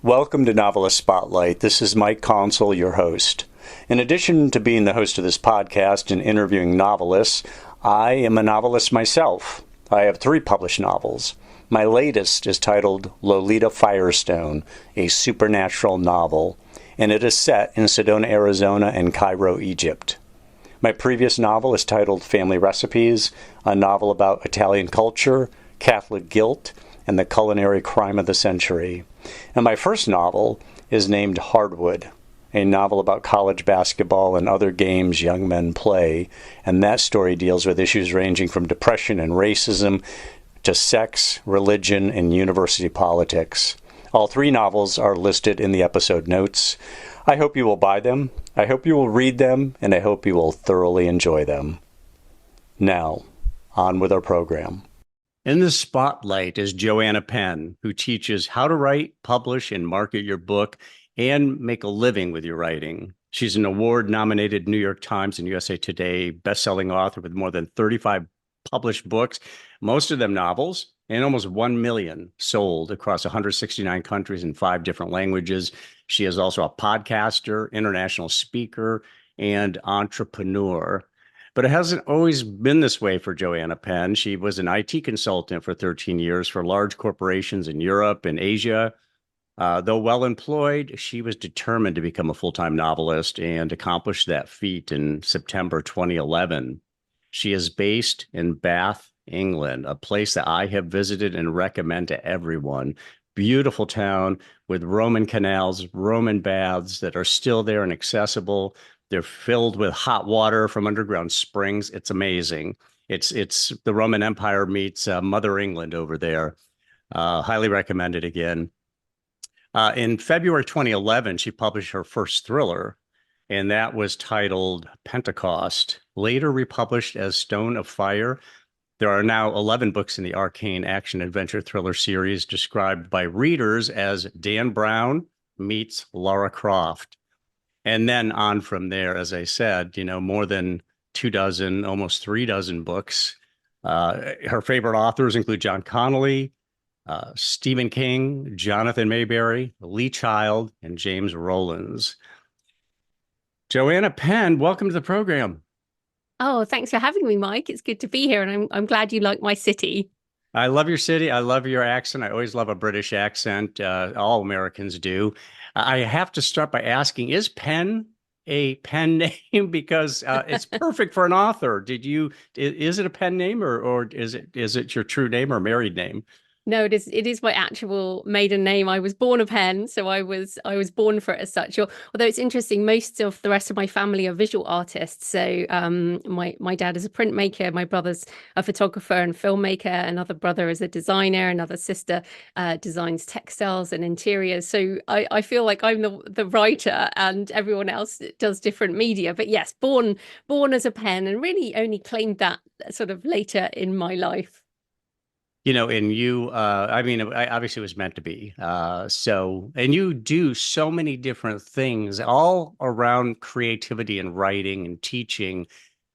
Welcome to Novelist Spotlight. This is Mike Consul, your host. In addition to being the host of this podcast and interviewing novelists, I am a novelist myself. I have 3 published novels. My latest is titled Lolita Firestone, a supernatural novel, and it is set in Sedona, Arizona and Cairo, Egypt. My previous novel is titled Family Recipes, a novel about Italian culture, Catholic guilt, and the culinary crime of the century. And my first novel is named Hardwood, a novel about college basketball and other games young men play. And that story deals with issues ranging from depression and racism to sex, religion, and university politics. All 3 novels are listed in the episode notes. I hope you will buy them, I hope you will read them, and I hope you will thoroughly enjoy them. Now, on with our program. In the spotlight is Joanna Penn, who teaches how to write, publish, and market your book and make a living with your writing. She's an award-nominated New York Times and USA Today bestselling author with more than 35 published books, most of them novels, and almost 1 million sold across 169 countries in 5 different languages. She is also a podcaster, international speaker, and entrepreneur. But it hasn't always been this way for Joanna Penn. She was an IT consultant for 13 years for large corporations in Europe and Asia. Though well employed, she was determined to become a full-time novelist and accomplished that feat in September 2011. She is based in Bath, England, a place that I have visited and recommend to everyone. Beautiful town with Roman canals, Roman baths that are still there and accessible. They're filled with hot water from underground springs. It's amazing. It's the Roman Empire meets Mother England over there. Highly recommended again. In February 2011, she published her first thriller, and that was titled Pentecost, later republished as Stone of Fire. There are now 11 books in the ARKANE action-adventure thriller series described by readers as Dan Brown meets Lara Croft. And then on from there, as I said, more than 24, almost 36 books. Her favorite authors include John Connolly, Stephen King, Jonathan Mayberry, Lee Child, and James Rollins. Joanna Penn, welcome to the program. Oh, thanks for having me, Mike. It's good to be here, and I'm glad you like my city. I love your city. I love your accent. I always love a British accent. All Americans do. I have to start by asking, is Penn a pen name? Because it's perfect for an author. Is it a pen name or is it your true name or married name? No, it is my actual maiden name. I was born a Penn, so I was born for it as such. Although it's interesting, most of the rest of my family are visual artists. So my dad is a printmaker, my brother's a photographer and filmmaker, another brother is a designer, another sister designs textiles and interiors. So I feel like I'm the writer, and everyone else does different media. But yes, born as a Penn, and really only claimed that sort of later in my life. And you, obviously it was meant to be. And you do so many different things all around creativity and writing and teaching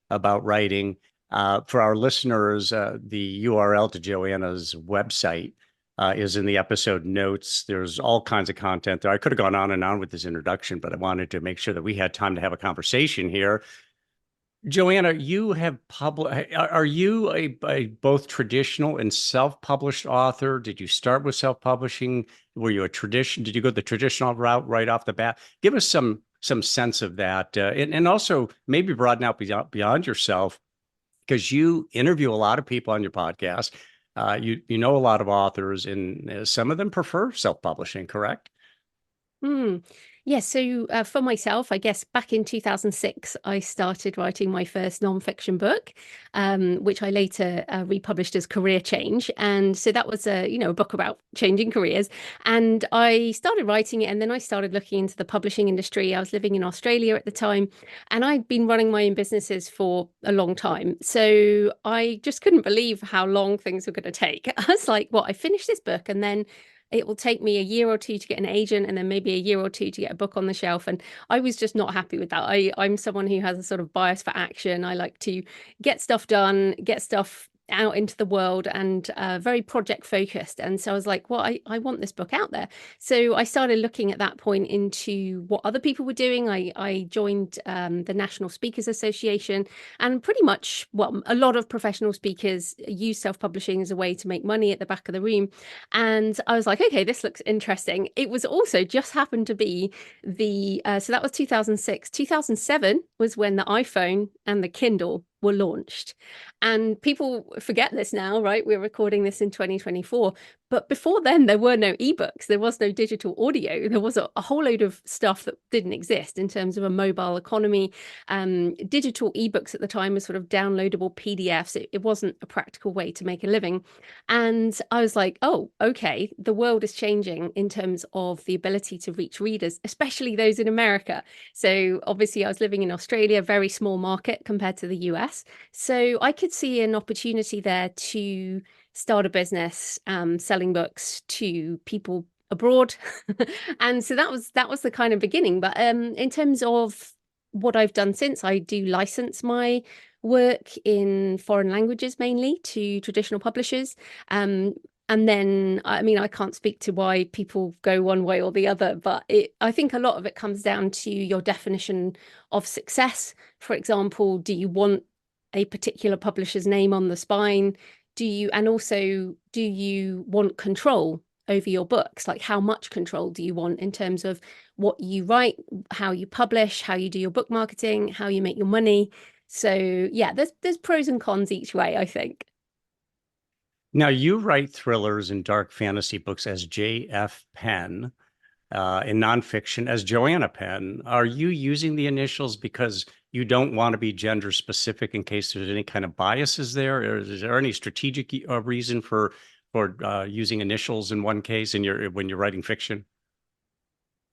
about writing. For our listeners, the URL to Joanna's website is in the episode notes. There's all kinds of content there. I could have gone on and on with this introduction, but I wanted to make sure that we had time to have a conversation here. Joanna, you have are you a both traditional and self-published author? Did you start with self-publishing? Were you did you go the traditional route right off the bat? Give us some sense of that. And also maybe broaden out beyond yourself, because you interview a lot of people on your podcast. You know a lot of authors, and some of them prefer self-publishing, correct? Yes, so for myself, I guess back in 2006, I started writing my first nonfiction book, which I later republished as Career Change. And so that was a book about changing careers. And I started writing it, and then I started looking into the publishing industry. I was living in Australia at the time, and I'd been running my own businesses for a long time. So I just couldn't believe how long things were going to take. I was like, well, I finished this book, and then it will take me a year or two to get an agent, and then maybe a year or two to get a book on the shelf. And I was just not happy with that. I'm someone who has a sort of bias for action. I like to get stuff done, get stuff out into the world and very project focused. And so I was like, well, I want this book out there. So I started looking at that point into what other people were doing. I joined the National Speakers Association, and pretty much, well, a lot of professional speakers use self-publishing as a way to make money at the back of the room. And I was like, okay, this looks interesting. It was also just happened to be so that was 2006. 2007 was when the iPhone and the Kindle were launched. And people forget this now, right? We're recording this in 2024. But before then, there were no ebooks. There was no digital audio. There was a whole load of stuff that didn't exist in terms of a mobile economy. Digital ebooks at the time were sort of downloadable PDFs. It wasn't a practical way to make a living. And I was like, oh, okay, the world is changing in terms of the ability to reach readers, especially those in America. So obviously I was living in Australia, very small market compared to the US. So I could see an opportunity there to start a business selling books to people abroad. And so that was the kind of beginning. But in terms of what I've done since, I do license my work in foreign languages, mainly to traditional publishers. And then, I mean, I can't speak to why people go one way or the other, but I think a lot of it comes down to your definition of success. For example, do you want a particular publisher's name on the spine? And also, do you want control over your books? Like, how much control do you want in terms of what you write, how you publish, how you do your book marketing, how you make your money? So yeah, there's pros and cons each way, I think. Now, you write thrillers and dark fantasy books as J.F. Penn, in nonfiction as Joanna Penn. Are you using the initials because you don't want to be gender specific in case there's any kind of biases there? Or is there any strategic reason for using initials in one case when you're writing fiction?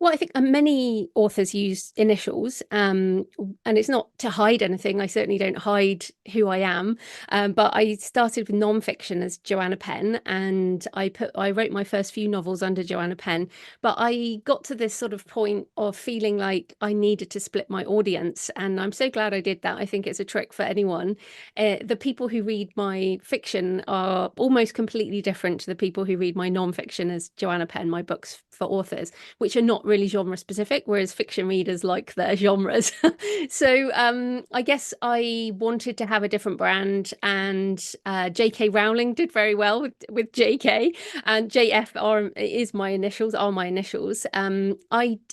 Well, I think many authors use initials, and it's not to hide anything. I certainly don't hide who I am. But I started with nonfiction as Joanna Penn, and I wrote my first few novels under Joanna Penn. But I got to this sort of point of feeling like I needed to split my audience, and I'm so glad I did that. I think it's a trick for anyone. The people who read my fiction are almost completely different to the people who read my nonfiction as Joanna Penn, my books for authors, which are not really genre specific, whereas fiction readers like their genres. So I guess I wanted to have a different brand, and J.K. Rowling did very well with J.K. and J.F. are my initials. And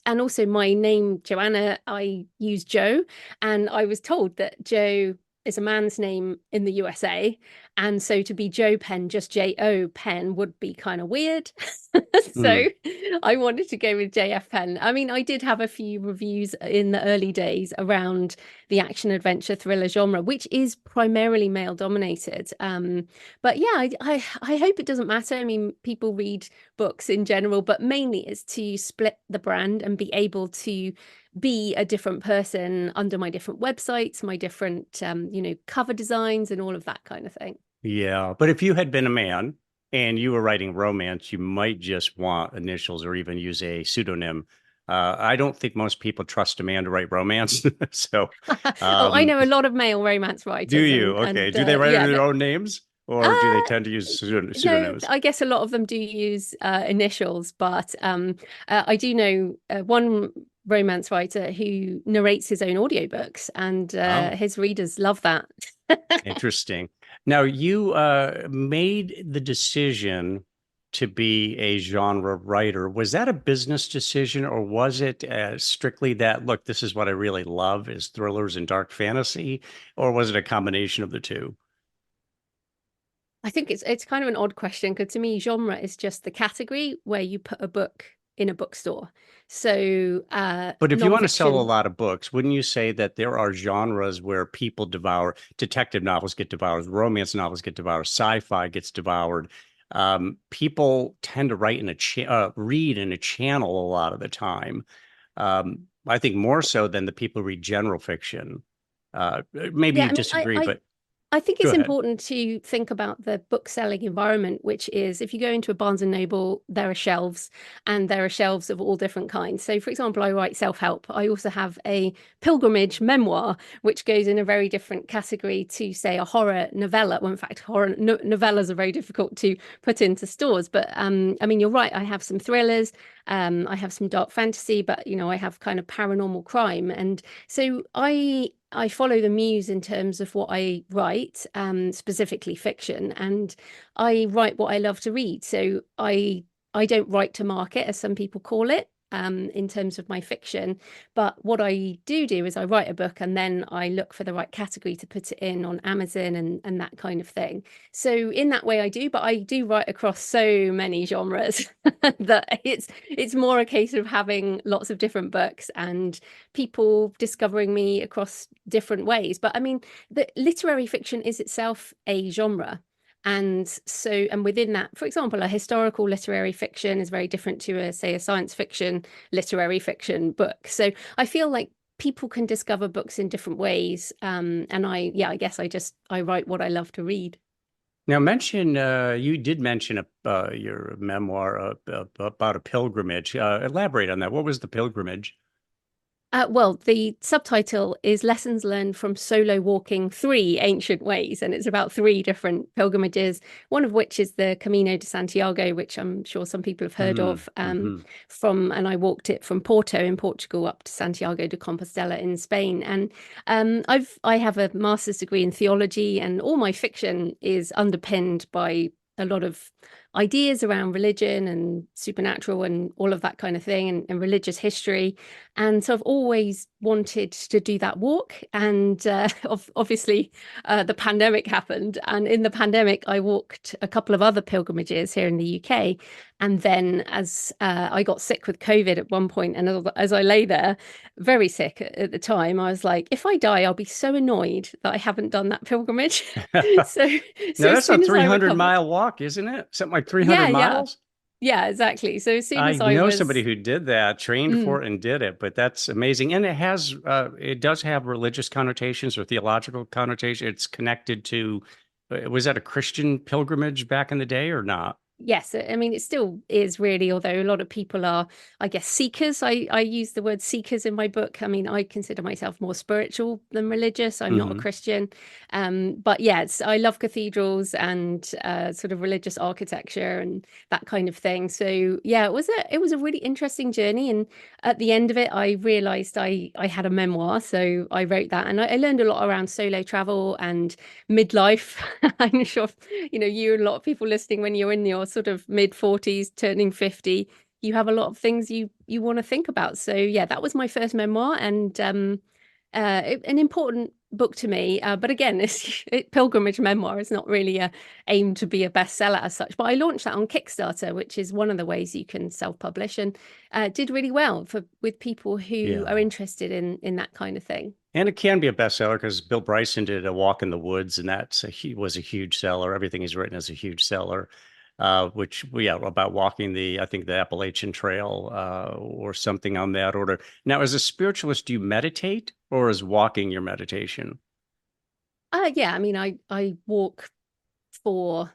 also my name Joanna, I use Joe, and I was told that Joe is a man's name in the USA, and so to be Joe Penn, just J.O. Penn, would be kind of weird. So I wanted to go with J.F. Penn. I mean, I did have a few reviews in the early days around the action adventure thriller genre, which is primarily male dominated. But yeah, I hope it doesn't matter. I mean, people read books in general, but mainly it's to split the brand and be able to be a different person under my different websites, my different cover designs and all of that kind of thing. Yeah, but if you had been a man and you were writing romance, you might just want initials or even use a pseudonym. I don't think most people trust a man to write romance. So, Oh, I know a lot of male romance do writers. you? Okay. Do they write under their own names, or do they uh, tend to use no, pseudonyms? I guess a lot of them do use initials, but I do know one romance writer who narrates his own audiobooks, and Oh, his readers love that. interesting. Now, you made the decision to be a genre writer. Was that a business decision, or was it strictly that, look, this is what I really love is thrillers and dark fantasy, or was it a combination of the two? I think it's kind of an odd question, because to me, genre is just the category where you put a book in a bookstore. So But if you want to sell a nonfiction. lot of books, wouldn't you say that there are genres where people devour, detective novels get devoured, romance novels get devoured, sci-fi gets devoured. People tend to read in a channel a lot of the time. I think more so than the people who read general fiction. Maybe Yeah, you I mean, disagree, but I think Go it's ahead. important to think about the book selling environment, which is if you go into a Barnes and Noble, there are shelves, and there are shelves of all different kinds. So, for example, I write self-help. I also have a pilgrimage memoir, which goes in a very different category to, say, a horror novella. Well, in fact, horror novellas are very difficult to put into stores. But I mean, you're right. I have some thrillers. I have some dark fantasy, but I have kind of paranormal crime, and so I follow the muse in terms of what I write, specifically fiction, and I write what I love to read. So I don't write to market, as some people call it, in terms of my fiction. But what I do is I write a book and then I look for the right category to put it in on Amazon and that kind of thing. So in that way I do, but I do write across so many genres that it's more a case of having lots of different books and people discovering me across different ways. But I mean, the literary fiction is itself a genre. And within that, for example, a historical literary fiction is very different to say, a science fiction literary fiction book. So I feel like people can discover books in different ways. And I guess I write what I love to read. Now, you did mention your memoir about a pilgrimage. Elaborate on that. What was the pilgrimage? Well, the subtitle is Lessons Learned from Solo Walking Three Ancient Ways, and it's about three different pilgrimages, one of which is the Camino de Santiago, which I'm sure some people have heard of, and I walked it from Porto in Portugal up to Santiago de Compostela in Spain. And I have a master's degree in theology, and all my fiction is underpinned by a lot of ideas around religion and supernatural and all of that kind of thing, and religious history. And so I've always wanted to do that walk. And obviously the pandemic happened. And in the pandemic, I walked a couple of other pilgrimages here in the UK. And then as I got sick with COVID at one point, and as I lay there, very sick at the time, I was like, if I die, I'll be so annoyed that I haven't done that pilgrimage. so Now, as that's a soon as I 300-mile walk, isn't it? Something like 300 yeah, miles? yeah, exactly. So as soon I as I know was somebody who did that, trained for it and did it, but that's amazing. And it does have religious connotations or theological connotations. It's connected to, was that a Christian pilgrimage back in the day or not? Yes, I mean, it still is really, although a lot of people are, I guess, seekers. I use the word seekers in my book. I mean, I consider myself more spiritual than religious. I'm not a Christian. But yes, I love cathedrals and sort of religious architecture and that kind of thing. So yeah, it was a really interesting journey. And at the end of it, I realized I had a memoir. So I wrote that, and I learned a lot around solo travel and midlife. I'm sure, you and a lot of people listening, when you're in your sort of mid 40s turning 50, you have a lot of things you want to think about. So yeah, that was my first memoir, and an important book to me, but again, pilgrimage memoir is not really aimed to be a bestseller as such. But I launched that on Kickstarter, which is one of the ways you can self-publish, and did really well with people who are interested in that kind of thing. And it can be a bestseller because Bill Bryson did A Walk in the Woods, and was a huge seller. Everything he's written is a huge seller, about walking I think the Appalachian Trail or something on that order. Now, as a spiritualist, do you meditate, or is walking your meditation? Yeah, I mean, I walk for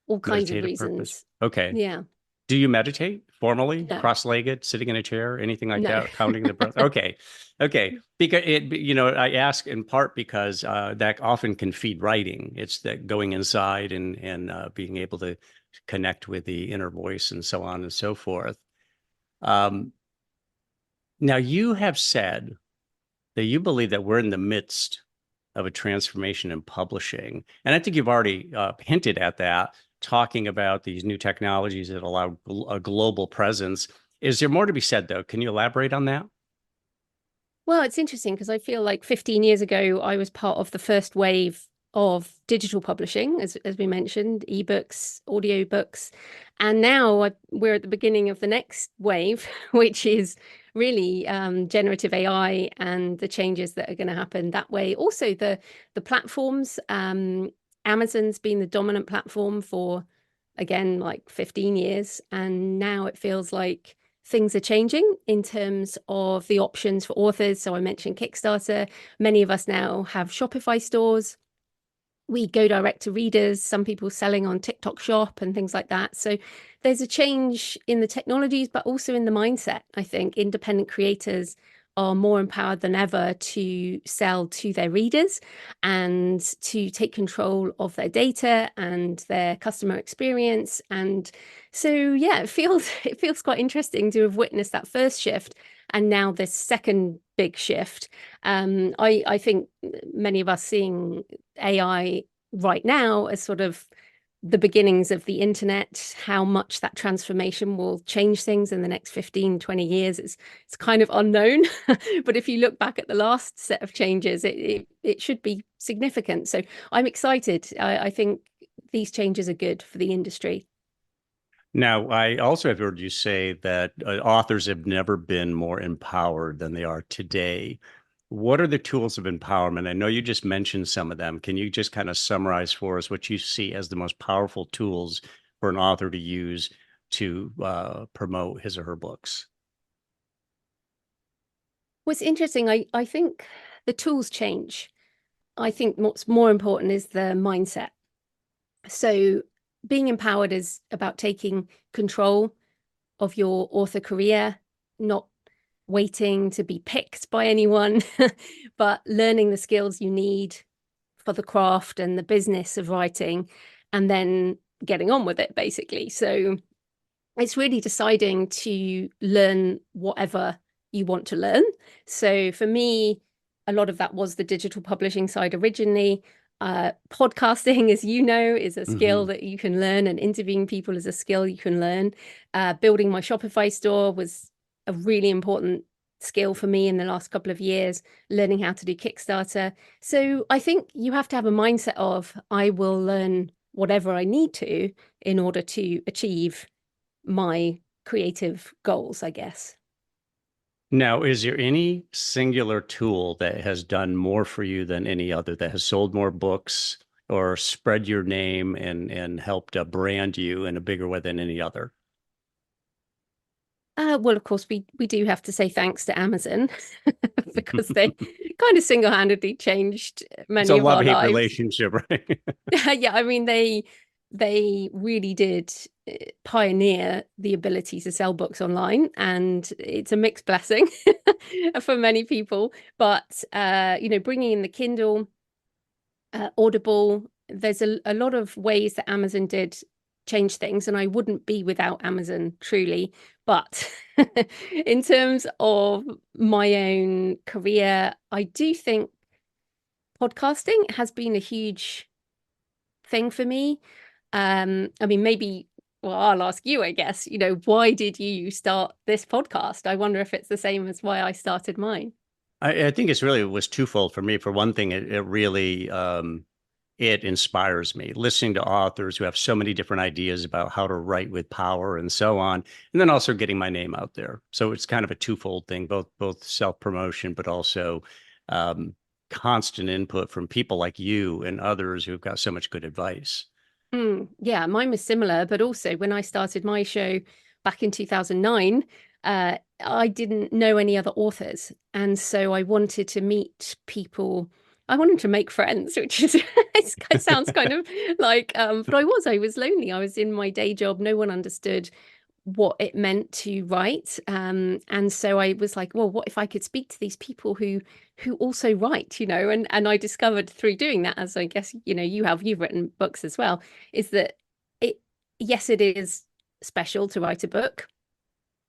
all kinds of Meditative reasons. purpose. Okay. Yeah. Do you meditate formally, No. cross-legged, sitting in a chair, anything like No. that, counting the breath? Okay. Because I ask in part because that often can feed writing. It's that going inside and being able to connect with the inner voice and so on and so forth. Now, you have said that you believe that we're in the midst of a transformation in publishing. And I think you've already hinted at that, talking about these new technologies that allow a global presence. Is there more to be said, though? Can you elaborate on that? Well, it's interesting because I feel like 15 years ago, I was part of the first wave of digital publishing, as we mentioned, ebooks, audiobooks. And now we're at the beginning of the next wave, which is really generative AI and the changes that are going to happen that way. Also, the platforms, Amazon's been the dominant platform for, again, like 15 years. And now it feels like things are changing in terms of the options for authors. So I mentioned Kickstarter. Many of us now have Shopify stores. we go direct to readers, some people selling on TikTok Shop and things like that. So there's a change in the technologies, but also in the mindset. I think independent creators are more empowered than ever to sell to their readers and to take control of their data and their customer experience. And so, yeah, it feels quite interesting to have witnessed that first shift and now this second big shift. I think many of us seeing AI right now as sort of the beginnings of the internet, how much that transformation will change things in the next 15, 20 years. It's kind of unknown. But if you look back at the last set of changes, it should be significant. So I'm excited. I think these changes are good for the industry. Now, I also have heard you say that authors have never been more empowered than they are today. What are the tools of empowerment? I know you just mentioned some of them. Can you just kind of summarize for us what you see as the most powerful tools for an author to use to promote his or her books? What's interesting, I think the tools change. I think what's more important is the mindset. So being empowered is about taking control of your author career, not waiting to be picked by anyone, but learning the skills you need for the craft and the business of writing, and then getting on with it, basically. So it's really deciding to learn whatever you want to learn. So for me, a lot of that was the digital publishing side originally. Podcasting, as you know, is a skill that you can learn, and interviewing people is a skill you can learn. Building my Shopify store was a really important skill for me in the last couple of years, learning how to do Kickstarter. So I think you have to have a mindset of, I will learn whatever I need to in order to achieve my creative goals, I guess. Now, is there any singular tool that has done more for you than any other, that has sold more books or spread your name and helped brand you in a bigger way than any other? Well, of course, we do have to say thanks to Amazon because they kind of single-handedly changed It's many a of our love-hate lives. relationship, right? Yeah, I mean, they really did pioneer the ability to sell books online, and it's a mixed blessing for many people. But bringing in the Kindle, Audible, there's a lot of ways that Amazon did change things, and I wouldn't be without Amazon, truly. But in terms of my own career, I do think podcasting has been a huge thing for me. I mean, maybe, well, I'll ask you, I guess, why did you start this podcast? I wonder if it's the same as why I started mine. I think it was twofold for me. For one thing, it really it inspires me, listening to authors who have so many different ideas about how to write with power and so on, and then also getting my name out there. So it's kind of a twofold thing, both self-promotion, but also constant input from people like you and others who've got so much good advice. Yeah, mine was similar, but also when I started my show back in 2009, I didn't know any other authors. And so I wanted to meet people. I wanted to make friends, which is it sounds kind of like, but I was lonely. I was in my day job. No one understood what it meant to write. And so I was like, well, what if I could speak to these people who also write, and I discovered through doing that, as I guess, you've written books as well, is that yes, it is special to write a book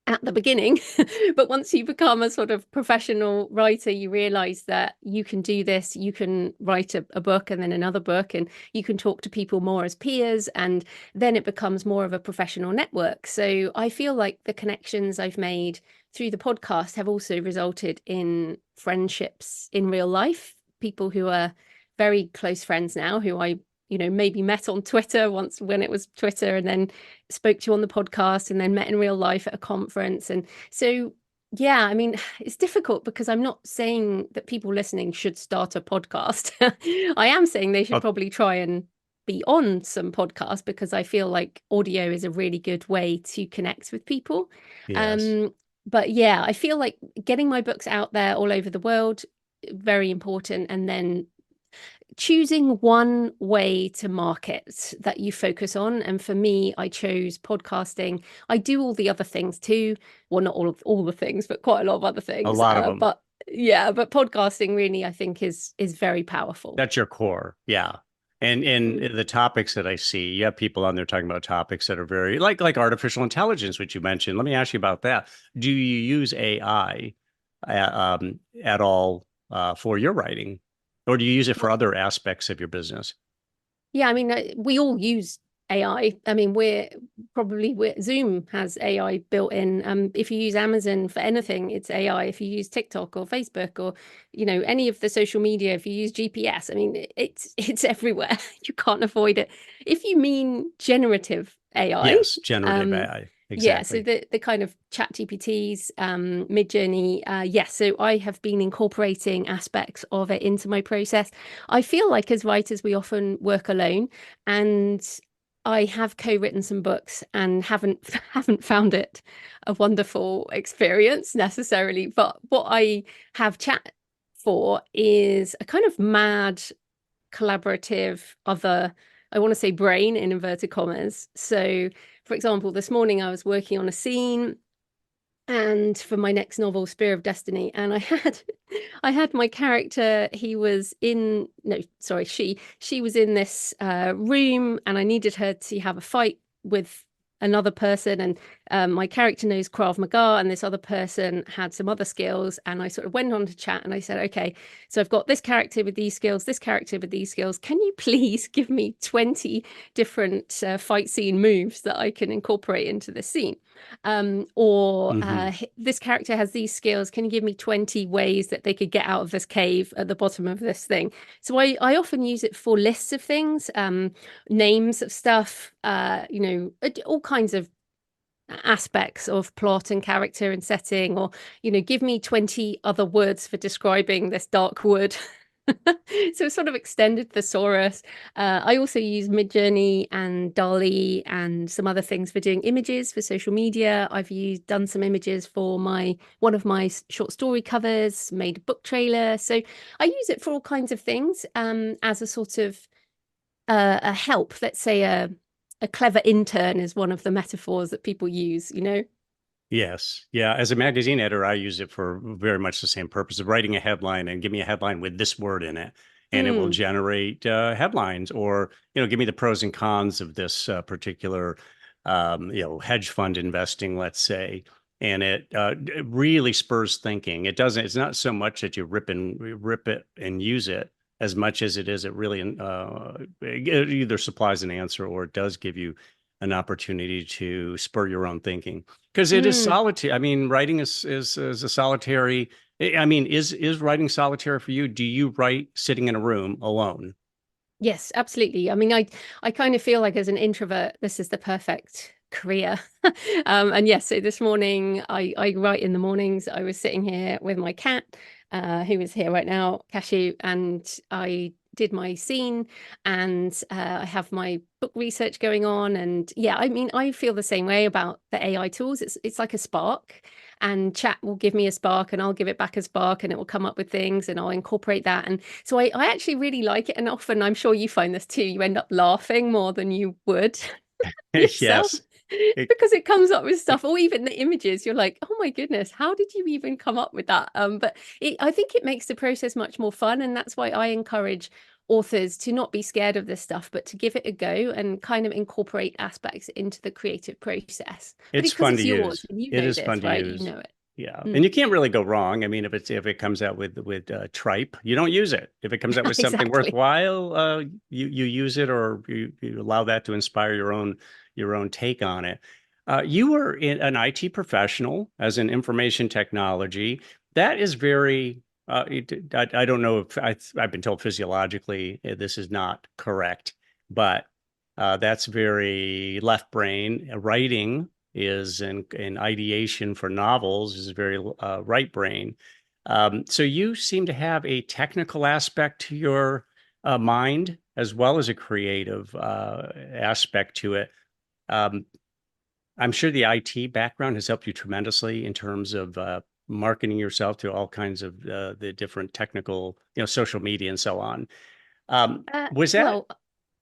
at the beginning, but once you become a sort of professional writer, you realize that you can do this. You can write a book and then another book, and you can talk to people more as peers, and then it becomes more of a professional network. So I feel like the connections I've made through the podcast have also resulted in friendships in real life, people who are very close friends now, who I maybe met on Twitter once when it was Twitter, and then spoke to on the podcast, and then met in real life at a conference. And so, yeah, I mean, it's difficult because I'm not saying that people listening should start a podcast. I am saying they should probably try and be on some podcasts, because I feel like audio is a really good way to connect with people. Yes. But yeah, I feel like getting my books out there all over the world, very important. And then choosing one way to market that you focus on. And for me, I chose podcasting. I do all the other things too. Well, not all the things, but quite a lot of other A things. lot of them. But yeah, but podcasting really, I think, is very powerful. That's your core. Yeah. And the topics that I see, you have people on there talking about topics that are very like artificial intelligence, which you mentioned. Let me ask you about that. Do you use AI at all for your writing, or do you use it for other aspects of your business? Yeah, I mean, we all use AI. I mean, Zoom has AI built in. If you use Amazon for anything, it's AI. If you use TikTok or Facebook or, any of the social media, if you use GPS, I mean, it's everywhere. You can't avoid it. If you mean generative AI, Yes, generative AI. yeah, so Exactly. the kind of chat GPTs, Midjourney, yes. So I have been incorporating aspects of it into my process. I feel like as writers, we often work alone, and I have co-written some books and haven't found it a wonderful experience necessarily. But what I have chat for is a kind of mad collaborative other, I want to say brain in inverted commas. So for example, this morning I was working on a scene and for my next novel, Spear of Destiny, and I had my character, he was in, no, sorry, she was in this room, and I needed her to have a fight with another person, and my character knows Krav Maga, and this other person had some other skills, and I sort of went on to chat, and I said, okay, so I've got this character with these skills, this character with these skills, can you please give me 20 different fight scene moves that I can incorporate into this scene? Or this character has these skills, can you give me 20 ways that they could get out of this cave at the bottom of this thing? So I often use it for lists of things, names of stuff, all kinds of aspects of plot and character and setting, or give me 20 other words for describing this dark wood. So it's sort of extended thesaurus. I also use Midjourney and DALL-E and some other things for doing images for social media. I've done some images for one of my short story covers, made a book trailer. So I use it for all kinds of things, as a sort of a help. Let's say a clever intern is one of the metaphors that people use, Yes. Yeah. As a magazine editor, I use it for very much the same purpose of writing a headline and give me a headline with this word in it. And it will generate headlines, or, give me the pros and cons of this particular, hedge fund investing, let's say. And it really spurs thinking. It's not so much that you rip it and use it as much as it really it either supplies an answer, or it does give you an opportunity to spur your own thinking, because it is solitary. I mean, writing is a solitary. I mean, is writing solitary for you? Do you write sitting in a room alone? Yes, absolutely. I mean, I kind of feel like as an introvert, this is the perfect career. And yes, so this morning I write in the mornings. I was sitting here with my cat, who is here right now, Cashew, and I did my scene, and I have my book research going on. And yeah, I mean, I feel the same way about the AI tools. It's like a spark, and chat will give me a spark and I'll give it back a spark, and it will come up with things and I'll incorporate that. And so I actually really like it. And often, I'm sure you find this too, you end up laughing more than you would yourself. Yes. Because it comes up with stuff, or even the images, you're like, oh my goodness, how did you even come up with that? But I think it makes the process much more fun, and that's why I encourage authors to not be scared of this stuff, but to give it a go and kind of incorporate aspects into the creative process. But It's because fun it's to yours, use. and you It know is this, fun to right? use. You know it. Yeah, and you can't really go wrong. I mean, if it comes out with tripe, you don't use it. If it comes out with something Exactly. worthwhile, you use it, or you allow that to inspire your own take on it. You were an IT professional as an information technology. That is very. I don't know if I've been told physiologically this is not correct, but that's very left brain. Writing is an ideation for novels is very right brain. So you seem to have a technical aspect to your mind, as well as a creative aspect to it. Um, I'm sure the IT background has helped you tremendously in terms of marketing yourself to all kinds of the different technical, social media and so on. Was that? Well,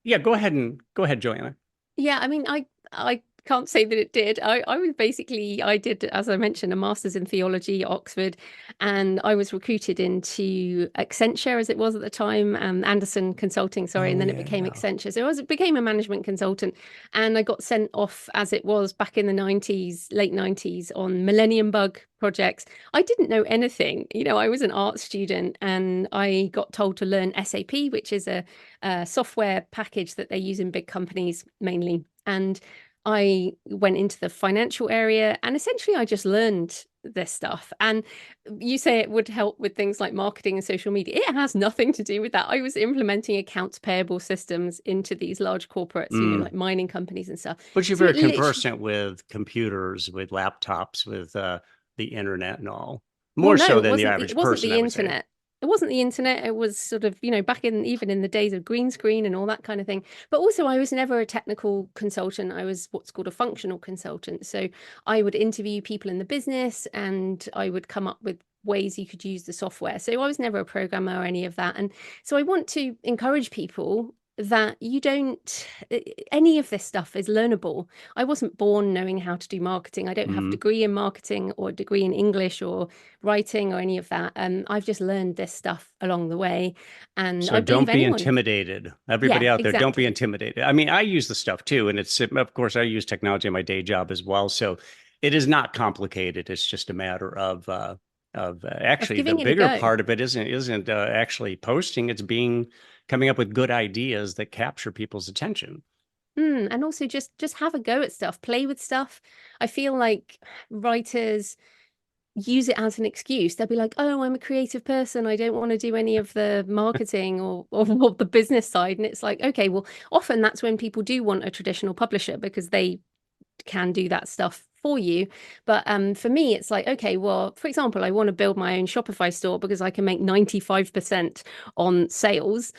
Yeah, go ahead, Joanna. yeah, I mean, I can't say that it did. I was basically, I did, as I mentioned, a master's in theology at Oxford, and I was recruited into Accenture, as it was at the time, Anderson Consulting, sorry, and Oh then it yeah, became yeah. Accenture. So it became a management consultant, and I got sent off, as it was back in the 90s, late 90s, on Millennium Bug projects. I didn't know anything. I was an art student, and I got told to learn SAP, which is a software package that they use in big companies mainly. And I went into the financial area, and essentially I just learned this stuff. And you say it would help with things like marketing and social media. It has nothing to do with that. I was implementing accounts payable systems into these large corporates, like mining companies and stuff. But you're So very it literally, conversant with computers, with laptops, with the internet and all. well, More no, so it than the wasn't average it wasn't person, the I would say. internet. It wasn't the internet. It was sort of, back in even in the days of green screen and all that kind of thing. But also I was never a technical consultant. I was what's called a functional consultant. So I would interview people in the business, and I would come up with ways you could use the software. So I was never a programmer or any of that. And so I want to encourage people that you don't, any of this stuff is learnable. I wasn't born knowing how to do marketing. I don't have a degree in marketing or a degree in English or writing or any of that. I've just learned this stuff along the way. And So I believe don't be anyone, intimidated. yeah, Everybody out there, don't be exactly. intimidated. I mean, I use the stuff too, and it's of course I use technology in my day job as well. So it is not complicated. It's just a matter of Of actually the giving it a bigger go. part of it isn't actually posting. It's coming up with good ideas that capture people's attention. And also just have a go at stuff, play with stuff. I feel like writers use it as an excuse. They'll be like, oh, I'm a creative person, I don't want to do any of the marketing or the business side. And it's like, okay, well, often that's when people do want a traditional publisher, because they can do that stuff for you. But for me, it's like, okay, well, for example, I want to build my own Shopify store because I can make 95% on sales.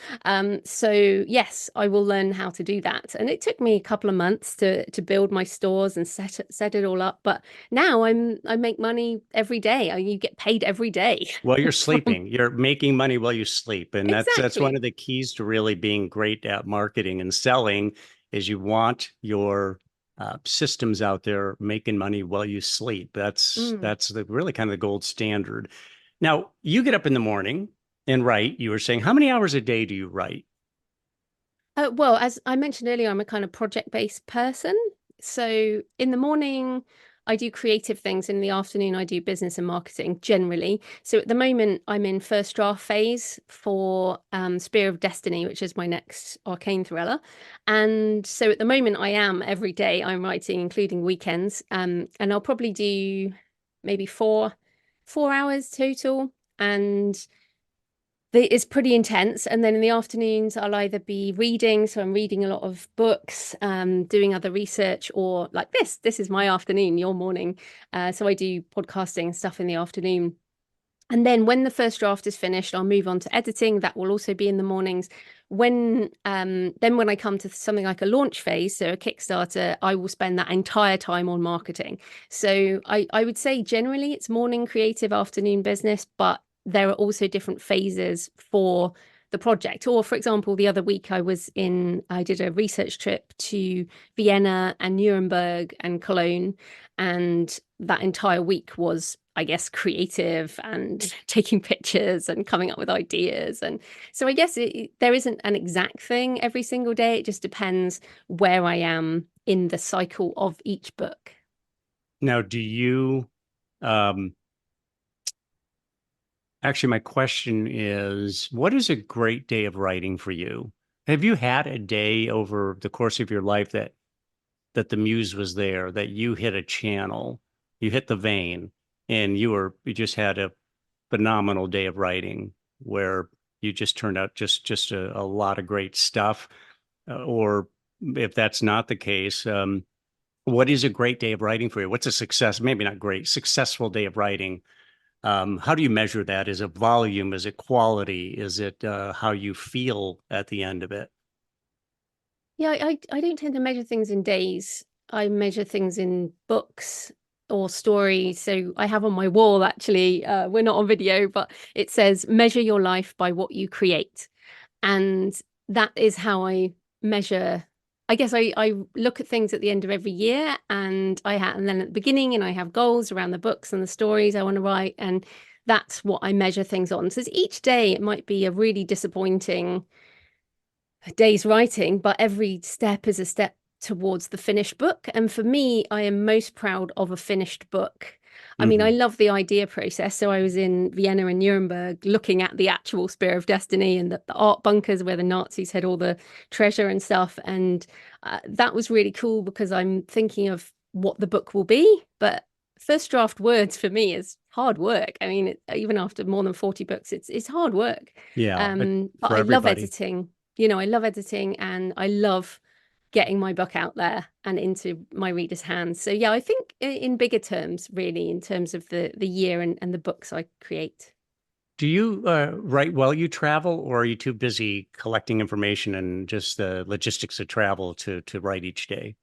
So yes, I will learn how to do that. And it took me a couple of months to build my stores and set it all up. But now I make money every day. You get paid every day. While you're sleeping, you're making money while you sleep, and that's one Exactly. of the keys to really being great at marketing and selling. Is you want your systems out there making money while you sleep. Mm. That's really kind of the gold standard. Now, you get up in the morning and write. You were saying, how many hours a day do you write? Well, as I mentioned earlier, I'm a kind of project-based person. So in the morning, I do creative things. In the afternoon, I do business and marketing generally. So at the moment, I'm in first draft phase for Spear of Destiny, which is my next ARKANE thriller. And so at the moment, I am every day I'm writing, including weekends. And I'll probably do maybe four hours total. And it's pretty intense. And then in the afternoons, I'll either be reading. So I'm reading a lot of books, doing other research, or like this. This is my afternoon, your morning. So I do podcasting and stuff in the afternoon. And then when the first draft is finished, I'll move on to editing. That will also be in the mornings. When I come to something like a launch phase, so a Kickstarter, I will spend that entire time on marketing. So I would say generally it's morning creative, afternoon business, but there are also different phases for the project. Or for example, the other week I did a research trip to Vienna and Nuremberg and Cologne, and that entire week was, I guess, creative and taking pictures and coming up with ideas. And so I guess there isn't an exact thing every single day. It just depends where I am in the cycle of each book. Now, do you actually, my question is, what is a great day of writing for you? Have you had a day over the course of your life that the muse was there, that you hit a channel, you hit the vein, and you just had a phenomenal day of writing where you just turned out just a lot of great stuff? Or if that's not the case, what is a great day of writing for you? What's a success? Maybe not great, successful day of writing. How do you measure that? Is it volume? Is it quality? Is it how you feel at the end of it? Yeah, I don't tend to measure things in days. I measure things in books or stories. So I have on my wall, actually, we're not on video, but it says, measure your life by what you create. And that is how I measure. I guess I look at things at the end of every year, and and then at the beginning, and I have goals around the books and the stories I want to write, and that's what I measure things on. So each day it might be a really disappointing day's writing, but every step is a step towards the finished book. And for me, I am most proud of a finished book. I mean, I love the idea process. So I was in Vienna and Nuremberg looking at the actual Spear of Destiny and the art bunkers where the Nazis had all the treasure and stuff. And that was really cool because I'm thinking of what the book will be. But first draft words for me is hard work. I mean, even after more than 40 books, it's hard work. Yeah, But for I love everybody. editing. I love editing, and I love getting my book out there and into my readers' hands. So yeah, I think in bigger terms, really, in terms of the year and the books I create. Do you write while you travel, or are you too busy collecting information and just the logistics of travel to write each day?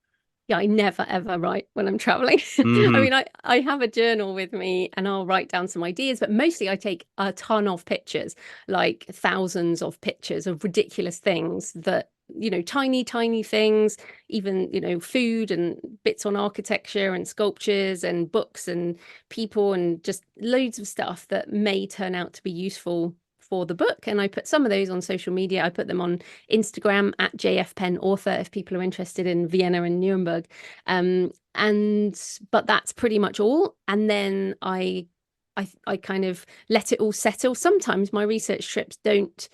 Yeah, I never ever write when I'm traveling. I mean, I have a journal with me and I'll write down some ideas, but mostly I take a ton of pictures, like thousands of pictures of ridiculous things that, tiny, tiny things, even, food and bits on architecture and sculptures and books and people and just loads of stuff that may turn out to be useful for the book. And I put some of those on social media. I put them on Instagram at JF Penn Author if people are interested in Vienna and Nuremberg. But that's pretty much all. And then I kind of let it all settle. Sometimes my research trips don't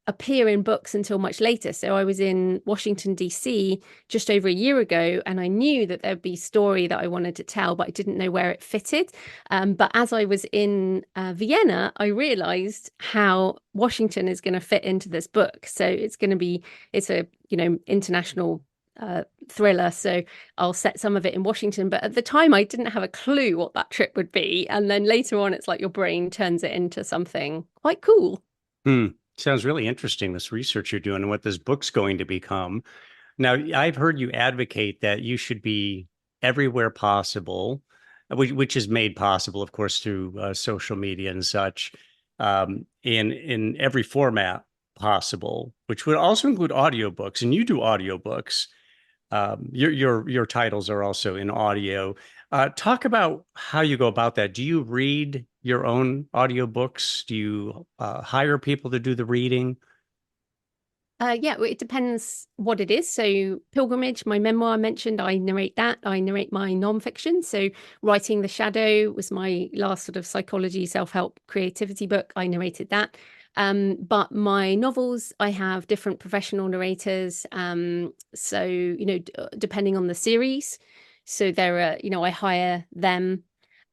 appear in books until much later. So I was in Washington, D.C. just over a year ago, and I knew that there'd be a story that I wanted to tell, but I didn't know where it fitted. But as I was in Vienna, I realized how Washington is going to fit into this book. So it's a, international thriller. So I'll set some of it in Washington. But at the time, I didn't have a clue what that trip would be. And then later on, it's like your brain turns it into something quite cool. Sounds really interesting, this research you're doing and what this book's going to become. Now, I've heard you advocate that you should be everywhere possible, which is made possible, of course, through social media and such, in every format possible, which would also include audiobooks. And you do audiobooks. Your titles are also in audio. Talk about how you go about that. Do you read your own audiobooks? Do you hire people to do the reading? Yeah, well, it depends what it is. So Pilgrimage, my memoir I mentioned, I narrate that. I narrate my nonfiction. So Writing the Shadow was my last sort of psychology, self-help, creativity book. I narrated that. But my novels, I have different professional narrators. So, depending on the series. So there are, I hire them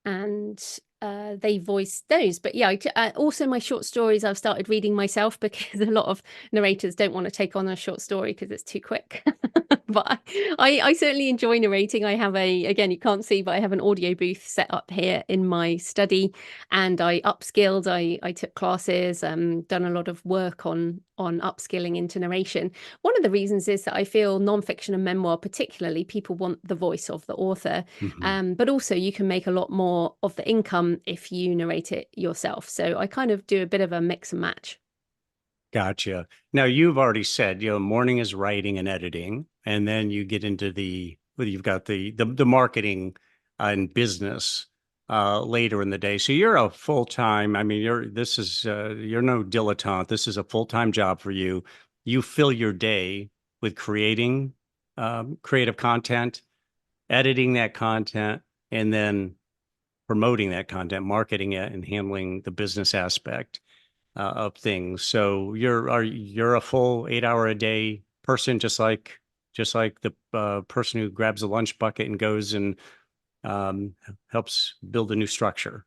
and they voice those. But yeah, also my short stories I've started reading myself because a lot of narrators don't want to take on a short story because it's too quick. But I certainly enjoy narrating. I have again, you can't see, but I have an audio booth set up here in my study, and I upskilled. I took classes, done a lot of work on upskilling into narration. One of the reasons is that I feel nonfiction and memoir, particularly, people want the voice of the author, but also you can make a lot more of the income if you narrate it yourself. So I kind of do a bit of a mix and match. Gotcha. Now, you've already said, morning is writing and editing, and then you get into you've got the marketing and business later in the day. So you're a full-time, I mean, you're no dilettante. This is a full-time job for you. You fill your day with creating creative content, editing that content, and then promoting that content, marketing it, and handling the business aspect of things. So you're a full 8 hour a day person, just like the person who grabs a lunch bucket and goes and helps build a new structure.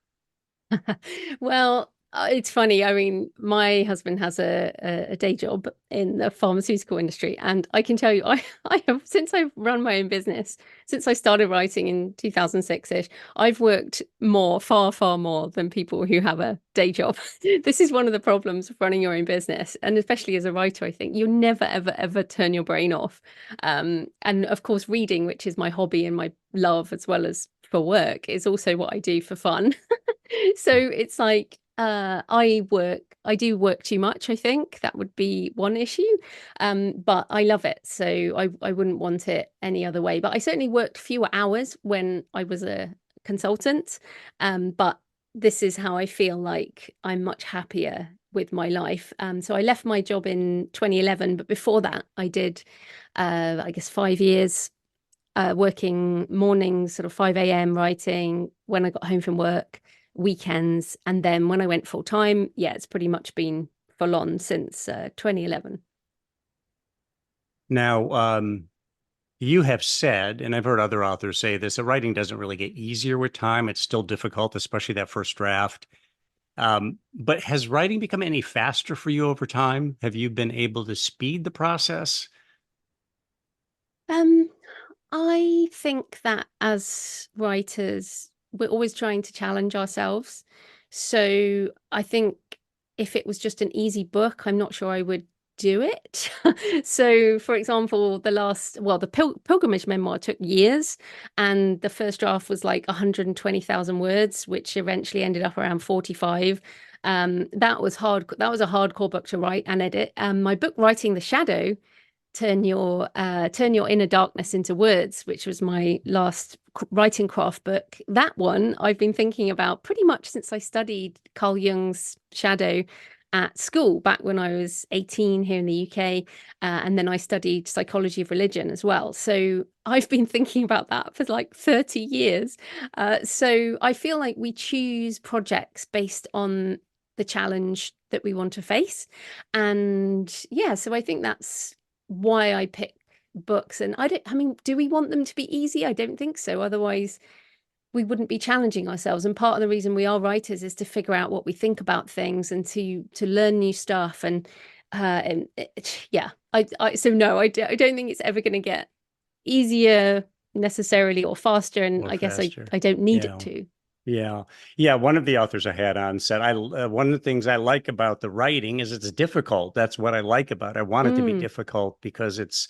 Well, it's funny. I mean, my husband has a day job in the pharmaceutical industry, and I can tell you, I have, since I've run my own business, since I started writing in 2006-ish, I've worked far more than people who have a day job. This is one of the problems of running your own business, and especially as a writer, I think you never ever turn your brain off. And of course, reading, which is my hobby and my love as well as for work, is also what I do for fun. So it's like I work I do work too much, I think. That would be one issue. But I love it. So I wouldn't want it any other way. But I certainly worked fewer hours when I was a consultant. But this is how I feel like I'm much happier with my life. So I left my job in 2011, but before that, I did, I guess, 5 years working mornings, sort of 5 a.m. writing when I got home from work, weekends. And then when I went full time, yeah, it's pretty much been full on since 2011. Now, you have said, and I've heard other authors say this, that writing doesn't really get easier with time. It's still difficult, especially that first draft. But has writing become any faster for you over time? Have you been able to speed the process? I think that as writers, we're always trying to challenge ourselves. So I think if it was just an easy book, I'm not sure I would do it. So, for example, the Pilgrimage memoir took years, and the first draft was like 120,000 words, which eventually ended up around 45. That was hard. That was a hardcore book to write and edit. My book, Writing the Shadow, turn your inner darkness into words, which was my last writing craft book. That one I've been thinking about pretty much since I studied Carl Jung's Shadow at school back when I was 18 here in the UK. And then I studied psychology of religion as well. So I've been thinking about that for like 30 years. So I feel like we choose projects based on the challenge that we want to face. And yeah, so I think that's why I pick books. And I mean, do we want them to be easy? I don't think so. Otherwise, we wouldn't be challenging ourselves. And part of the reason we are writers is to figure out what we think about things and to learn new stuff. And yeah, so no, I don't think it's ever going to get easier necessarily or faster. And Or I guess faster? I don't need Yeah. it to. Yeah. Yeah. One of the authors I had on said, one of the things I like about the writing is it's difficult. That's what I like about it. I want it to be difficult because it's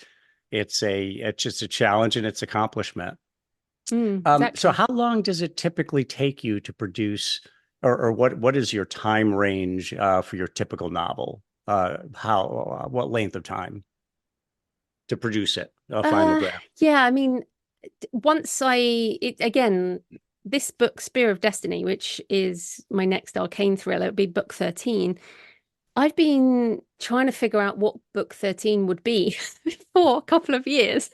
just a challenge and it's accomplishment. Exactly. So how long does it typically take you to produce, or what is your time range for your typical novel? What length of time to produce it, a final draft? Yeah, I mean, again, this book, Spear of Destiny, which is my next ARKANE thriller, it'll be book 13. I've been trying to figure out what book 13 would be for a couple of years.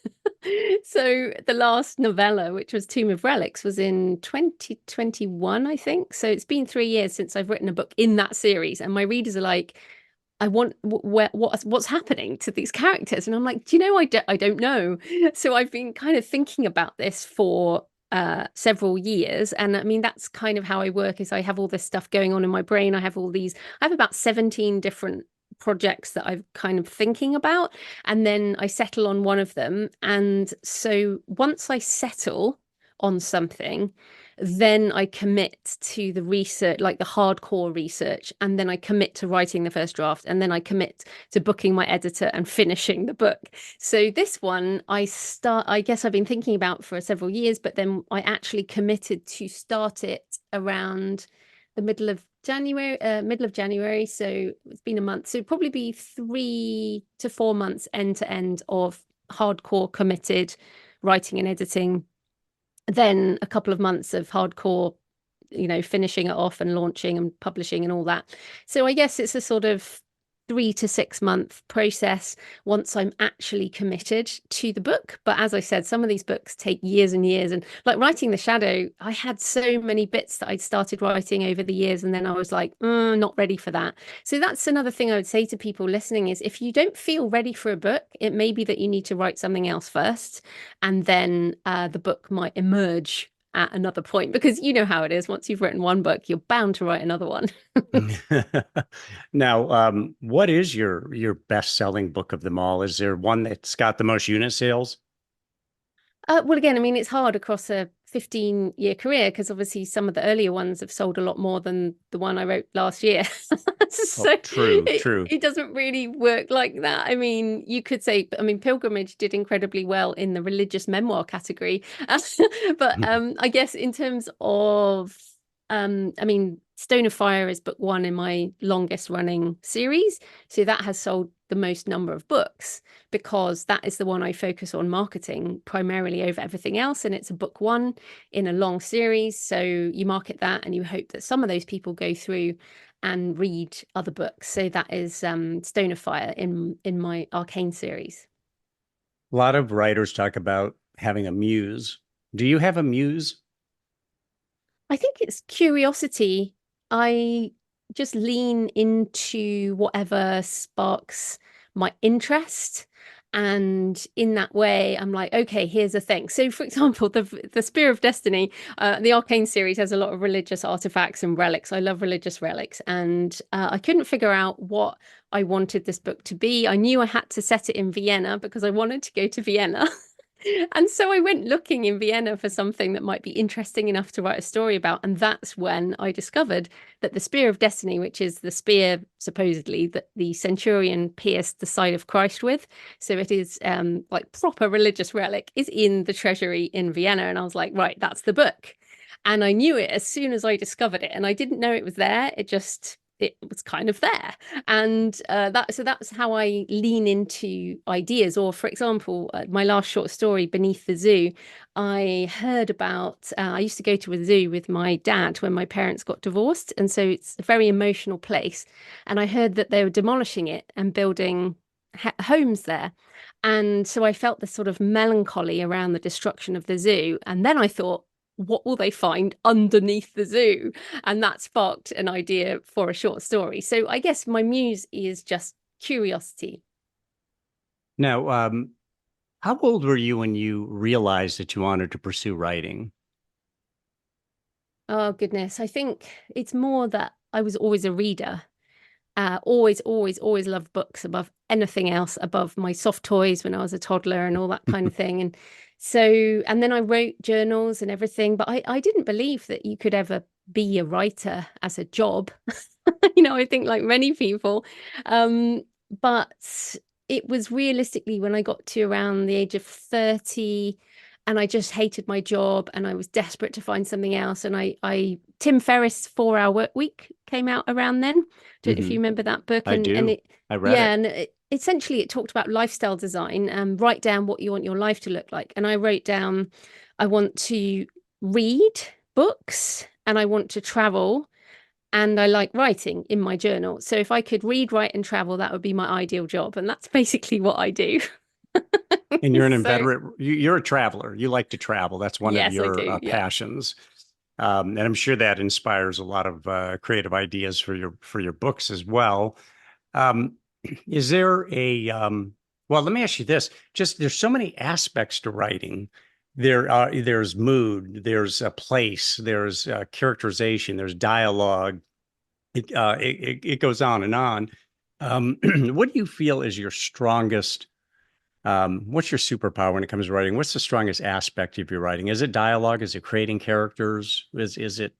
So the last novella, which was Tomb of Relics, was in 2021, I think. So it's been 3 years since I've written a book in that series. And my readers are like, I want what's happening to these characters, and I'm like, do you know, I don't know. So I've been kind of thinking about this for several years, and I mean that's kind of how I work. Is I have all this stuff going on in my brain. I have about 17 different projects that I'm kind of thinking about, and then I settle on one of them. And so once I settle on something, then I commit to the research, like the hardcore research, and then I commit to writing the first draft, and then I commit to booking my editor and finishing the book. So this one I guess I've been thinking about for several years, but then I actually committed to start it around the middle of January. So it's been a month. So it'd probably be 3 to 4 months end to end of hardcore committed writing and editing, then a couple of months of hardcore, finishing it off and launching and publishing and all that. So I guess it's a sort of 3 to 6 month process once I'm actually committed to the book. But as I said, some of these books take years and years. And like Writing the Shadow, I had so many bits that I'd started writing over the years, and then I was like, not ready for that. So that's another thing I would say to people listening is if you don't feel ready for a book, it may be that you need to write something else first, and then the book might emerge at another point, because you know how it is. Once you've written one book, you're bound to write another one. Now, what is your best-selling book of them all? Is there one that's got the most unit sales? Well, again, I mean, it's hard across a 15-year career, because obviously some of the earlier ones have sold a lot more than the one I wrote last year. So True. It doesn't really work like that. I mean, you could say, I mean, Pilgrimage did incredibly well in the religious memoir category. But I guess in terms of I mean, Stone of Fire is book one in my longest running series. So that has sold the most number of books because that is the one I focus on marketing primarily over everything else. And it's a book one in a long series. So you market that and you hope that some of those people go through and read other books. So that is Stone of Fire in my ARKANE series. A lot of writers talk about having a muse. Do you have a muse? I think it's curiosity. I just lean into whatever sparks my interest. And in that way, I'm like, okay, here's a thing. So, for example, the Spear of Destiny, the ARKANE series has a lot of religious artifacts and relics. I love religious relics. And I couldn't figure out what I wanted this book to be. I knew I had to set it in Vienna because I wanted to go to Vienna. And so I went looking in Vienna for something that might be interesting enough to write a story about. And that's when I discovered that the Spear of Destiny, which is the spear, supposedly, that the centurion pierced the side of Christ with. So it is like proper religious relic, is in the treasury in Vienna. And I was like, right, that's the book. And I knew it as soon as I discovered it. And I didn't know it was there. It was kind of there. And so that's how I lean into ideas. Or, for example, my last short story, Beneath the Zoo, I heard about, I used to go to a zoo with my dad when my parents got divorced. And so it's a very emotional place. And I heard that they were demolishing it and building homes there. And so I felt this sort of melancholy around the destruction of the zoo. And then I thought, what will they find underneath the zoo? And that sparked an idea for a short story. So I guess my muse is just curiosity. Now, how old were you when you realized that you wanted to pursue writing? Oh, goodness. I think it's more that I was always a reader. Always loved books above anything else, above my soft toys when I was a toddler and all that kind of thing. And so, and then I wrote journals and everything, but I didn't believe that you could ever be a writer as a job. I think like many people. But it was realistically when I got to around the age of 30 and I just hated my job and I was desperate to find something else. And Tim Ferriss' 4 Hour Work Week came out around then. Don't know if you remember that book. I do. And I read it. And essentially it talked about lifestyle design and write down what you want your life to look like. And I wrote down, I want to read books and I want to travel and I like writing in my journal. So if I could read, write and travel, that would be my ideal job. And that's basically what I do. And you're an inveterate, you're a traveler. You like to travel. That's one of your passions. And I'm sure that inspires a lot of creative ideas for your books as well. Is there well, let me ask you this. Just there's so many aspects to writing. There's mood, there's a place, there's characterization, there's dialogue. It goes on and on. What do you feel is your strongest? What's your superpower when it comes to writing? What's the strongest aspect of your writing? Is it dialogue? Is it creating characters? Is it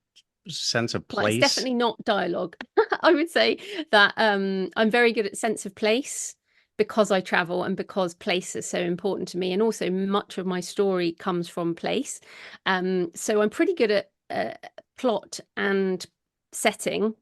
sense of place? Well, it's definitely not dialogue. I would say that I'm very good at sense of place because I travel and because place is so important to me. And also much of my story comes from place. So I'm pretty good at plot and setting,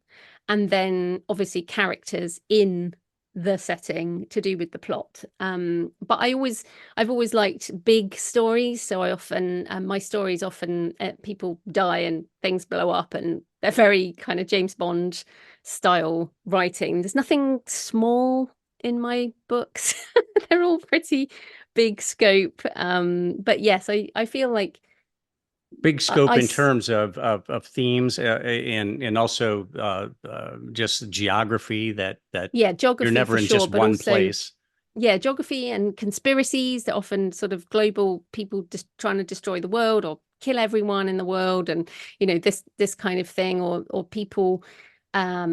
and then obviously characters in the setting to do with the plot. But I've always liked big stories. So I often, my stories often people die and things blow up and they're very kind of James Bond style writing. There's nothing small in my books. They're all pretty big scope. But yes, I feel like big scope in terms of themes and also just geography that geography you're never in just one place. Yeah, geography and conspiracies that often sort of global people just trying to destroy the world or kill everyone in the world, and this kind of thing, or people. I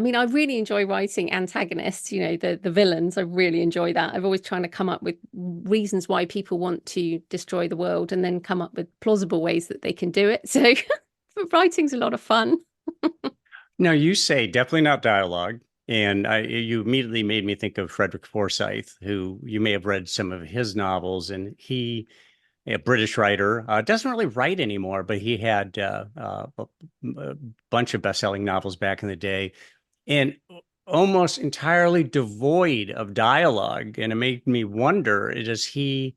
mean, I really enjoy writing antagonists, the villains. I really enjoy that. I've always trying to come up with reasons why people want to destroy the world and then come up with plausible ways that they can do it. So writing's a lot of fun. Now, you say definitely not dialogue. And you immediately made me think of Frederick Forsyth, who you may have read some of his novels. And he a British writer, doesn't really write anymore, but he had a bunch of best-selling novels back in the day, and almost entirely devoid of dialogue. And it made me wonder, does he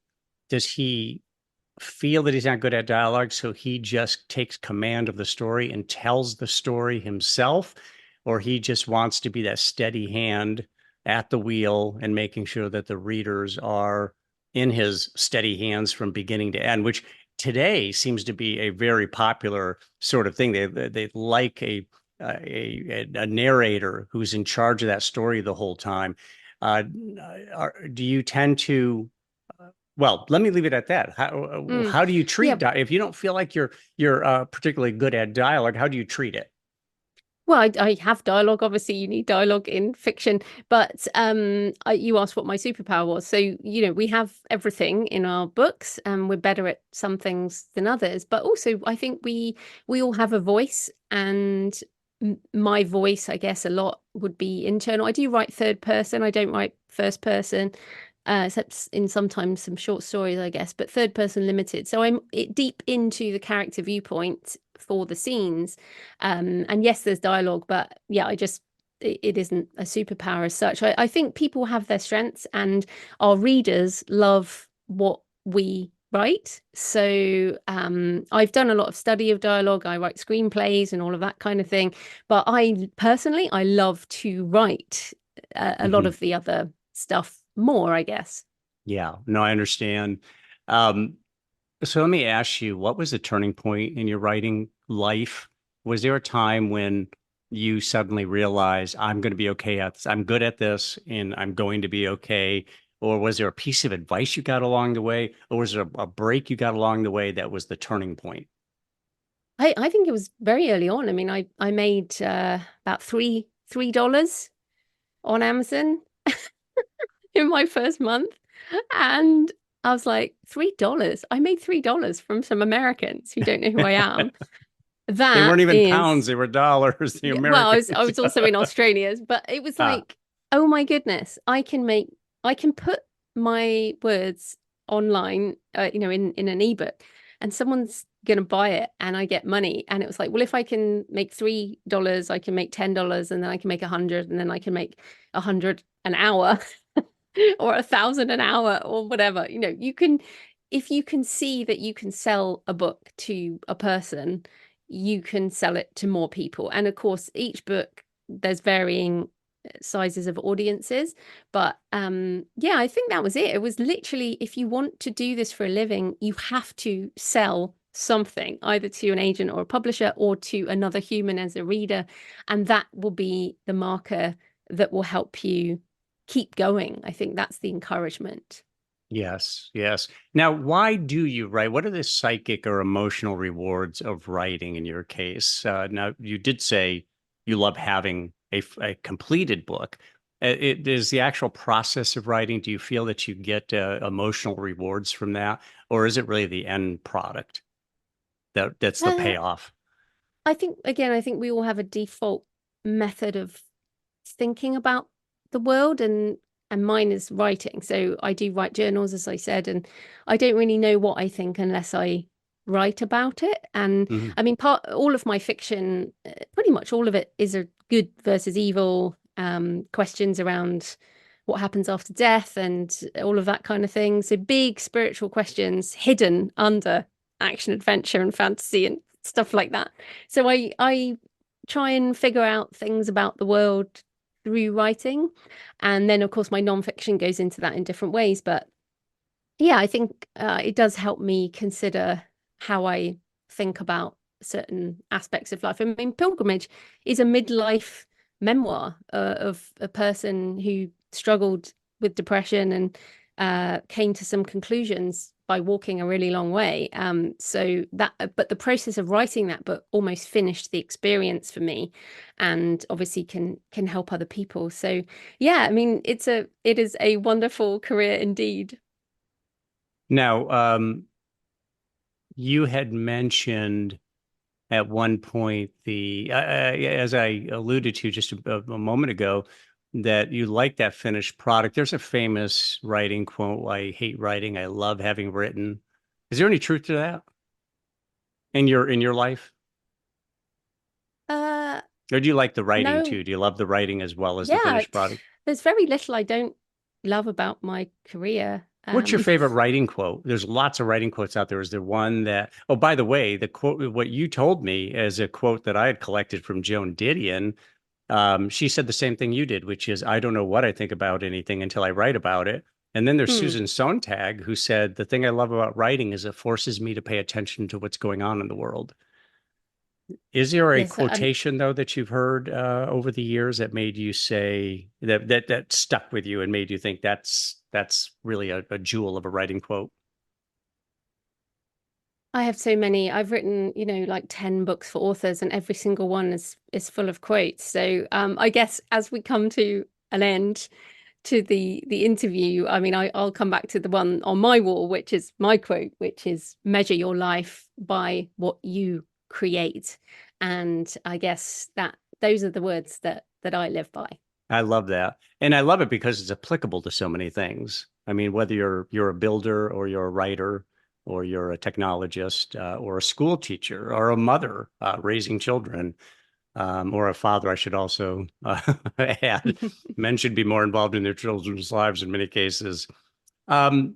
feel that he's not good at dialogue, so he just takes command of the story and tells the story himself, or he just wants to be that steady hand at the wheel and making sure that the readers are in his steady hands from beginning to end, which today seems to be a very popular sort of thing. They like a narrator who's in charge of that story the whole time. Do you tend to well, let me leave it at that. How do you treat if you don't feel like you're particularly good at dialogue? How do you treat it? Well, I have dialogue. Obviously, you need dialogue in fiction. But you asked what my superpower was. So, you know, we have everything in our books, and we're better at some things than others. But also, I think we all have a voice, and my voice, I guess, a lot would be internal. I do write third person. I don't write first person. Except in sometimes some short stories, I guess, but third person limited. So I'm deep into the character viewpoint for the scenes. And yes, there's dialogue, but yeah, it isn't a superpower as such. I think people have their strengths, and our readers love what we write. So I've done a lot of study of dialogue. I write screenplays and all of that kind of thing. But I love to write a lot of the other stuff more, I guess. Yeah, no, I understand. So let me ask you, what was the turning point in your writing life? Was there a time when you suddenly realized, I'm going to be okay at this, I'm good at this, and I'm going to be okay? Or was there a piece of advice you got along the way? Or was there a break you got along the way that was the turning point? I think it was very early on. I mean, I made about $3 on Amazon in my first month. And I was like, $3? I made $3 from some Americans who don't know who I am. They weren't even pounds, they were dollars, the Americans. Well, I was also in Australia, but it was like, oh my goodness, I can put my words online, in an ebook, and someone's gonna buy it and I get money. And it was like, well, if I can make $3, I can make $10, and then I can make 100, and then I can make 100 an hour. Or 1,000 an hour, or whatever. If you can see that you can sell a book to a person, you can sell it to more people. And of course, each book, there's varying sizes of audiences, but yeah, I think that was it. It was literally, if you want to do this for a living, you have to sell something, either to an agent or a publisher, or to another human as a reader, and that will be the marker that will help you keep going. I think that's the encouragement. Yes, yes. Now, why do you write? What are the psychic or emotional rewards of writing in your case? Now, you did say you love having a completed book. It is the actual process of writing. Do you feel that you get emotional rewards from that, or is it really the end product that's the payoff? I think we all have a default method of thinking about the world, and mine is writing. So I do write journals, as I said, and I don't really know what I think unless I write about it. And I mean, all of my fiction, pretty much all of it, is a good versus evil, questions around what happens after death and all of that kind of thing. So big spiritual questions hidden under action, adventure, and fantasy and stuff like that. So I try and figure out things about the world through writing, and then of course my nonfiction goes into that in different ways. But yeah, I think it does help me consider how I think about certain aspects of life. I mean, Pilgrimage is a midlife memoir of a person who struggled with depression and came to some conclusions by walking a really long way. But the process of writing that book almost finished the experience for me, and obviously can help other people. So yeah, I mean, it is a wonderful career indeed. Now, you had mentioned at one point as I alluded to just a moment ago, that you like that finished product. There's a famous writing quote: "I hate writing, I love having written." Is there any truth to that in your life? Uh, Or do you like the writing no, too? Do you love the writing as well as the yeah, finished product? there's very little I don't love about my career. What's your favorite writing quote? There's lots of writing quotes out there. Is there one that, oh, by the way, the quote, what you told me is a quote that I had collected from Joan Didion. She said the same thing you did, which is, I don't know what I think about anything until I write about it. And then there's Hmm. Susan Sontag, who said, the thing I love about writing is it forces me to pay attention to what's going on in the world. Is there a Yes, quotation though that you've heard over the years that made you say that stuck with you and made you think that's really a jewel of a writing quote? I have so many. I've written, like 10 books for authors, and every single one is full of quotes. So I guess as we come to an end to the interview, I mean, I'll come back to the one on my wall, which is my quote, which is measure your life by what you create. And I guess that those are the words that I live by. I love that. And I love it because it's applicable to so many things. I mean, whether you're a builder or you're a writer or you're a technologist or a school teacher or a mother raising children or a father, I should also add. Men should be more involved in their children's lives in many cases. Um,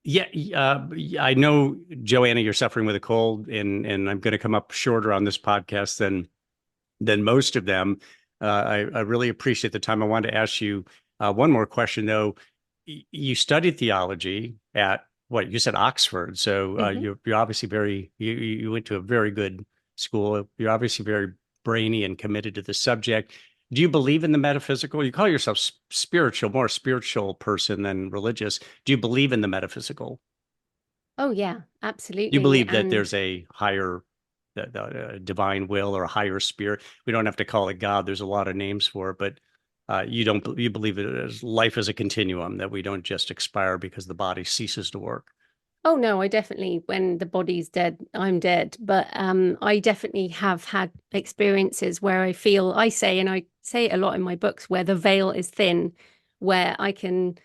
yeah, I know, Joanna, you're suffering with a cold, and I'm going to come up shorter on this podcast than most of them. I really appreciate the time. I wanted to ask you one more question, though. You studied theology at what you said, Oxford. So Mhm. you're obviously you went to a very good school. You're obviously very brainy and committed to the subject. Do you believe in the metaphysical? You call yourself spiritual, more spiritual person than religious. Do you believe in the metaphysical? Oh yeah, Do you absolutely. believe that And there's a higher divine will or a higher spirit? We don't have to call it God. There's a lot of names for it, but you believe it as life is a continuum, that we don't just expire because the body ceases to work. oh no, I definitely, when the body's dead, I'm dead. But I definitely have had experiences where I say, and I say it a lot in my books, where the veil is thin, where I can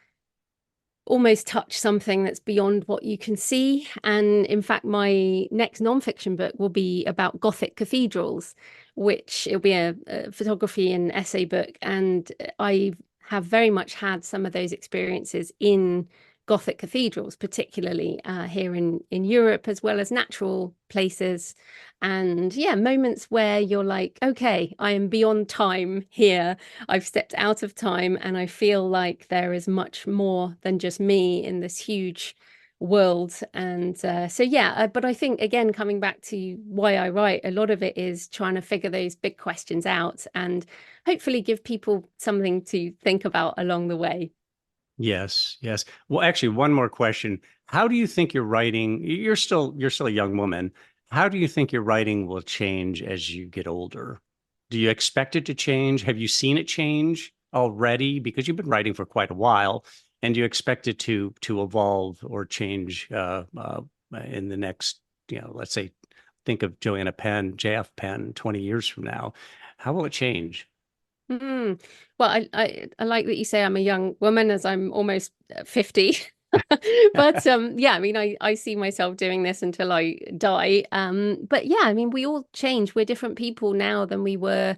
almost touch something that's beyond what you can see. And in fact, my next nonfiction book will be about Gothic cathedrals, which it'll be a photography and essay book. And I have very much had some of those experiences in Gothic cathedrals, particularly here in Europe, as well as natural places. And yeah, moments where you're like, okay, I am beyond time here. I've stepped out of time, and I feel like there is much more than just me in this huge world. And so, yeah, but I think, again, coming back to why I write, a lot of it is trying to figure those big questions out and hopefully give people something to think about along the way. Yes, yes. Well, actually, one more question. How do you think your writing, you're still a young woman. How do you think your writing will change as you get older? Do you expect it to change? Have you seen it change already? Because you've been writing for quite a while, and do you expect it to evolve or change in the next, let's say, think of Joanna Penn, JF Penn, 20 years from now. How will it change? Mm. Well, I like that you say I'm a young woman, as I'm almost 50. But yeah, I mean, I see myself doing this until I die. But yeah, I mean, we all change. We're different people now than we were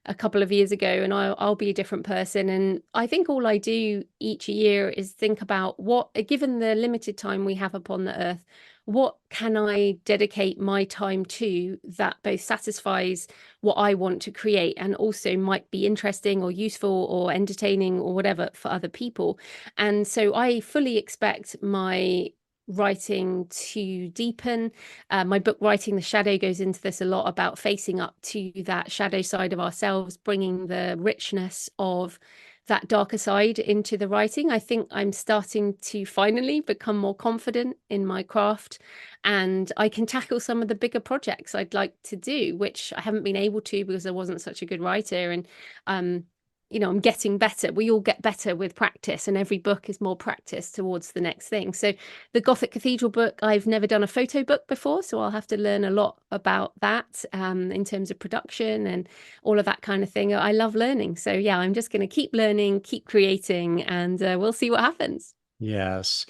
a couple of years ago, and I'll be a different person. And I think all I do each year is think about what, given the limited time we have upon the earth, what can I dedicate my time to that both satisfies what I want to create and also might be interesting or useful or entertaining or whatever for other people. And so I fully expect my writing to deepen. My book, Writing the Shadow, goes into this a lot about facing up to that shadow side of ourselves, bringing the richness of that darker side into the writing. I think I'm starting to finally become more confident in my craft, and I can tackle some of the bigger projects I'd like to do, which I haven't been able to because I wasn't such a good writer. And um, I'm getting better. We all get better with practice, and every book is more practice towards the next thing. So the Gothic Cathedral book, I've never done a photo book before, so I'll have to learn a lot about that in terms of production and all of that kind of thing. I love learning. So yeah, I'm just going to keep learning, keep creating, and we'll see what happens. Yes.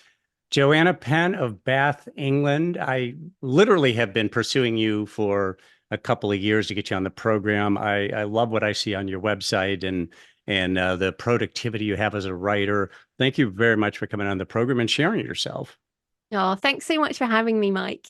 Joanna Penn of Bath, England. I literally have been pursuing you for a couple of years to get you on the program. I love what I see on your website and the productivity you have as a writer. Thank you very much for coming on the program and sharing yourself. Oh, thanks so much for having me, Mike.